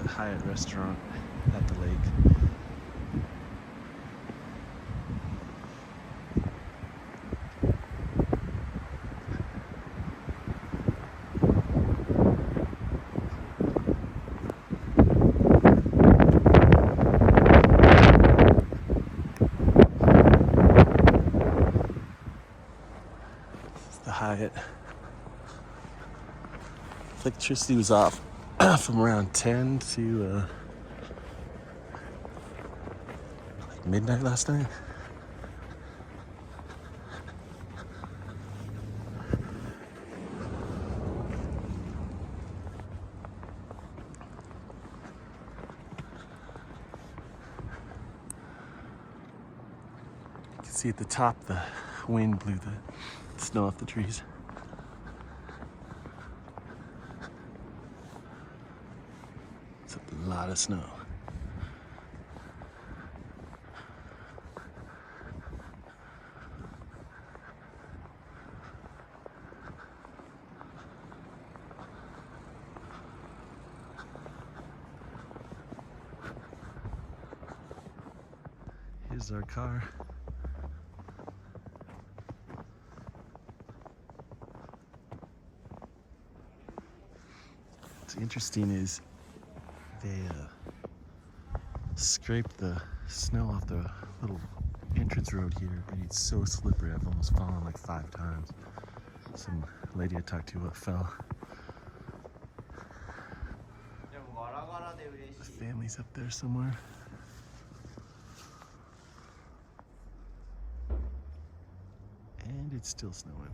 the Hyatt restaurant at the lake. This is the Hyatt. Electricity was off from around 10 to like midnight last night. You can see at the top the wind blew the snow off the trees. It's a lot of snow. Here's our car. What's interesting is they scraped the snow off the little entrance road here, and it's so slippery. I've almost fallen like 5 times. Some lady I talked to fell. The family's up there somewhere. And it's still snowing.